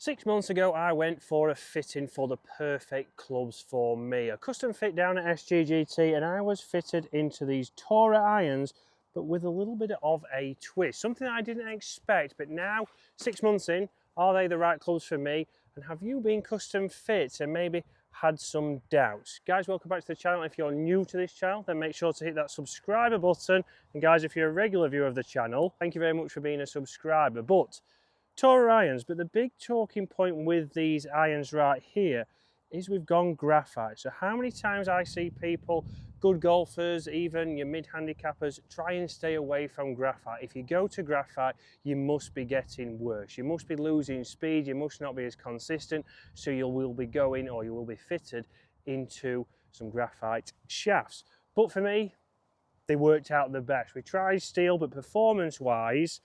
6 months ago, I went for a fitting for the perfect clubs for me. A custom fit down at SGGT, and I was fitted into these Toura Irons, but with a little bit of a twist. Something that I didn't expect, but now, 6 months in, are they the right clubs for me? And have you been custom fit and maybe had some doubts? Guys, welcome back to the channel. If you're new to this channel, then make sure to hit that subscriber button. And guys, if you're a regular viewer of the channel, thank you very much for being a subscriber. But Toura irons, but the big talking point with these irons right here is we've gone graphite. So how many times I see people, good golfers, even your mid-handicappers, try and stay away from graphite. If you go to graphite, you must be getting worse. You must be losing speed, you must not be as consistent, so you will be going, or you will be fitted into some graphite shafts. But for me, they worked out the best. We tried steel, but performance-wise,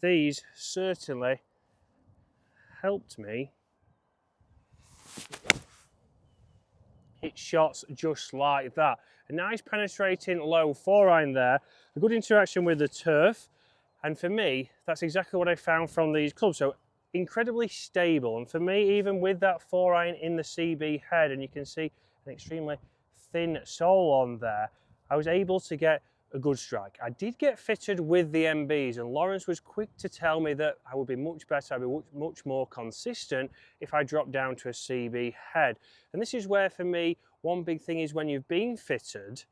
these certainly helped me hit shots just like that. A nice penetrating low 4-iron there, a good interaction with the turf, and for me, that's exactly what I found from these clubs. So incredibly stable, and for me, even with that 4-iron in the CB head, and you can see an extremely thin sole on there, I was able to get a good strike. I did get fitted with the MBs, and Lawrence was quick to tell me that I would be much better, I'd be much more consistent if I dropped down to a CB head. And this is where, for me, one big thing is when you've been fitted,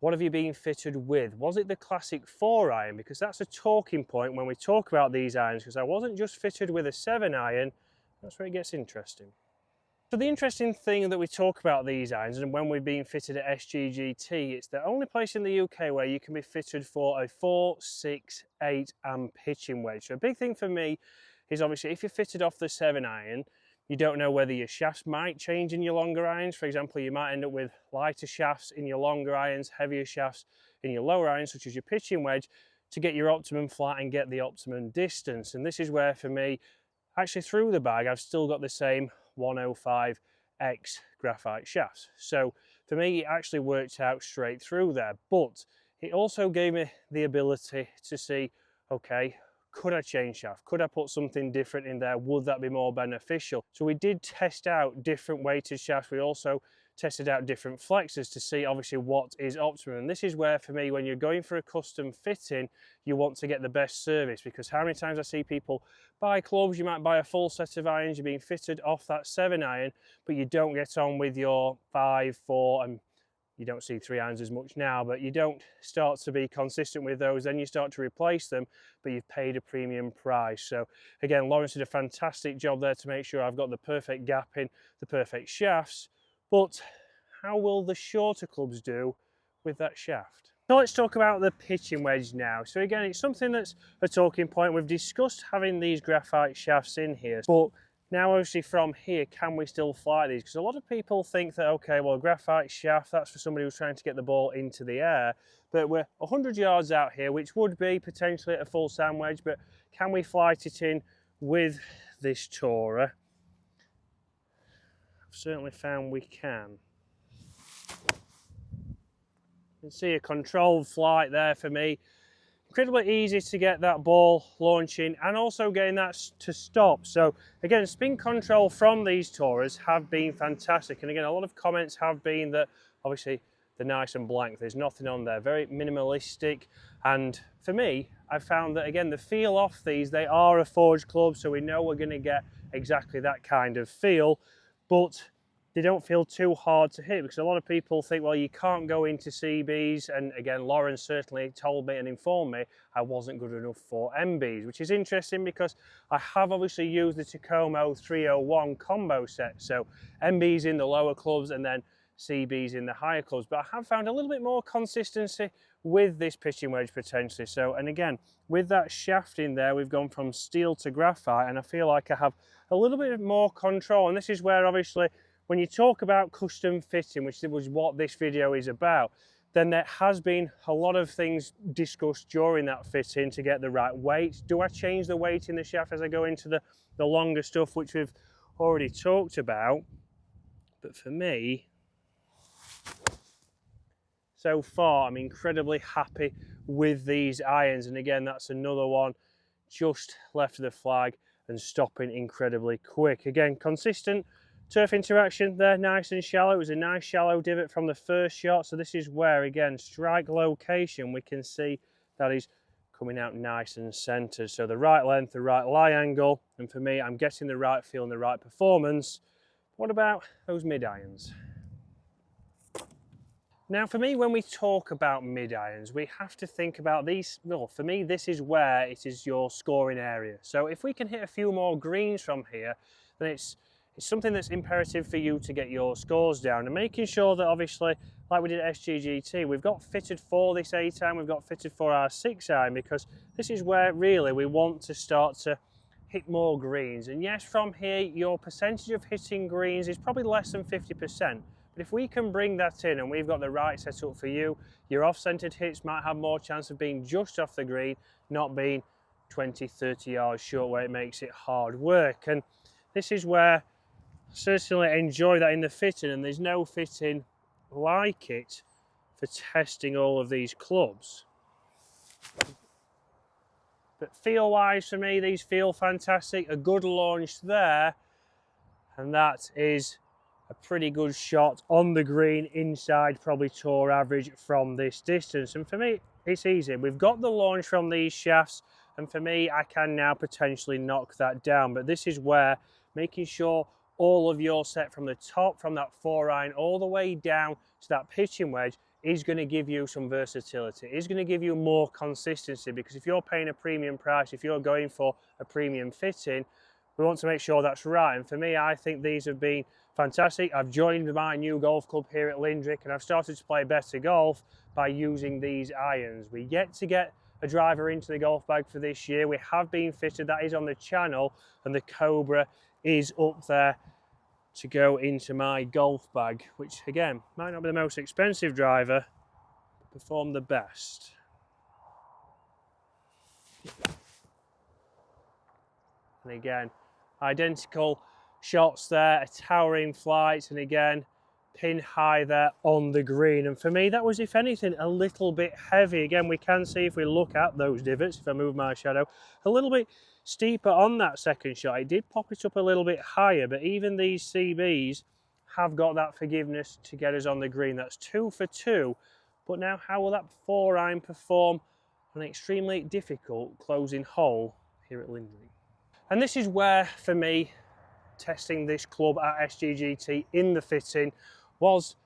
what have you been fitted with? Was it the classic 4-iron? Because that's a talking point when we talk about these irons, because I wasn't just fitted with a 7-iron. That's where it gets interesting. So the interesting thing that we talk about these irons, and when we've been fitted at SGGT, it's the only place in the UK where you can be fitted for a 4, 6, 8 and pitching wedge. So a big thing for me is obviously if you're fitted off the 7-iron, you don't know whether your shafts might change in your longer irons. For example, you might end up with lighter shafts in your longer irons, heavier shafts in your lower irons, such as your pitching wedge, to get your optimum flat and get the optimum distance. And this is where, for me, actually through the bag, I've still got the same 105X graphite shafts. So for me, it actually worked out straight through there, but it also gave me the ability to see, okay, could I change shaft? Could I put something different in there? Would that be more beneficial? So we did test out different weighted shafts. We also tested out different flexes to see obviously what is optimum. And this is where, for me, when you're going for a custom fitting, you want to get the best service, because how many times I see people buy clubs, you might buy a full set of irons, you're being fitted off that 7-iron, but you don't get on with your 5, 4, and you don't see 3 irons as much now, but you don't start to be consistent with those, then you start to replace them, but you've paid a premium price. So again, Lawrence did a fantastic job there to make sure I've got the perfect gap in, the perfect shafts. But how will the shorter clubs do with that shaft? So let's talk about the pitching wedge now. So again, it's something that's a talking point. We've discussed having these graphite shafts in here, but now obviously from here, can we still fly these? Because a lot of people think that, okay, well, graphite shaft, that's for somebody who's trying to get the ball into the air, but we're 100 yards out here, which would be potentially a full sand wedge, but can we flight it in with this Toura? Certainly found we can. You can see a controlled flight there for me. Incredibly easy to get that ball launching and also getting that to stop. So again, spin control from these Touras have been fantastic. And again, a lot of comments have been that obviously they're nice and blank. There's nothing on there, very minimalistic. And for me, I found that again, the feel off these, they are a forged club, so we know we're going to get exactly that kind of feel. But they don't feel too hard to hit, because a lot of people think, well, you can't go into CBs, and again, Lawrence certainly told me and informed me I wasn't good enough for MBs, which is interesting because I have obviously used the Tacoma 301 combo set, so MBs in the lower clubs and then CBs in the higher clubs, but I have found a little bit more consistency with this pitching wedge potentially. So, and again, with that shaft in there, we've gone from steel to graphite, and I feel like I have a little bit more control. And this is where obviously when you talk about custom fitting, which was what this video is about, then there has been a lot of things discussed during that fitting to get the right weight. Do I change the weight in the shaft as I go into the longer stuff, which we've already talked about? But for me, so far, I'm incredibly happy with these irons. And again, that's another one just left of the flag and stopping incredibly quick. Again, consistent turf interaction there, nice and shallow. It was a nice shallow divot from the first shot, so this is where, again, strike location, we can see that is coming out nice and centered. So the right length, the right lie angle, and for me, I'm getting the right feel and the right performance. What about those mid-irons? Now for me, when we talk about mid-irons, we have to think about these. Well, for me, this is where it is your scoring area. So if we can hit a few more greens from here, then it's something that's imperative for you to get your scores down, and making sure that, obviously, like we did at SGGT, we've got fitted for this 8-iron, we've got fitted for our 6-iron, because this is where really we want to start to hit more greens. And yes, from here, your percentage of hitting greens is probably less than 50%. But if we can bring that in and we've got the right setup for you, your off-centered hits might have more chance of being just off the green, not being 20, 30 yards short, where it makes it hard work. And this is where I certainly enjoy that in the fitting, and there's no fitting like it for testing all of these clubs. But feel-wise, for me, these feel fantastic. A good launch there, and that is a pretty good shot on the green inside probably tour average from this distance. And for me, it's easy. We've got the launch from these shafts, and for me, I can now potentially knock that down. But this is where making sure all of your set from the top, from that 4-iron all the way down to that pitching wedge, is going to give you some versatility. It is going to give you more consistency, because if you're paying a premium price, if you're going for a premium fitting, we want to make sure that's right. And for me, I think these have been fantastic. I've joined my new golf club here at Lindrick, and I've started to play better golf by using these irons. We yet to get a driver into the golf bag for this year. We have been fitted, that is on the channel, and the Cobra is up there to go into my golf bag, which again, might not be the most expensive driver, but perform the best. And again, identical shots there, a towering flight, and again, pin high there on the green. And for me, that was, if anything, a little bit heavy. Again, we can see if we look at those divots, if I move my shadow, a little bit steeper on that second shot. It did pop it up a little bit higher, but even these CBs have got that forgiveness to get us on the green. That's 2 for 2. But now, how will that 4-iron perform on an extremely difficult closing hole here at Lindley? And this is where, for me, testing this club at SGGT in the fitting was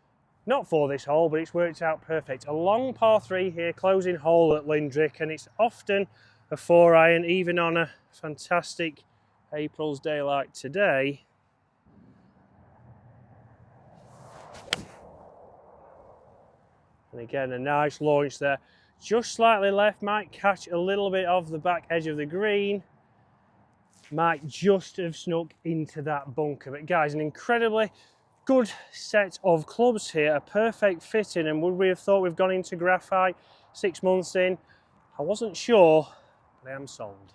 not for this hole, but it's worked out perfect. A long par 3 here, closing hole at Lindrick, and it's often a 4-iron, even on a fantastic April's day like today. And again, a nice launch there, just slightly left, might catch a little bit of the back edge of the green, might just have snuck into that bunker. But guys, an incredibly good set of clubs here, a perfect fitting. And would we have thought we've gone into Graphite 6 months in? I wasn't sure, but I am sold.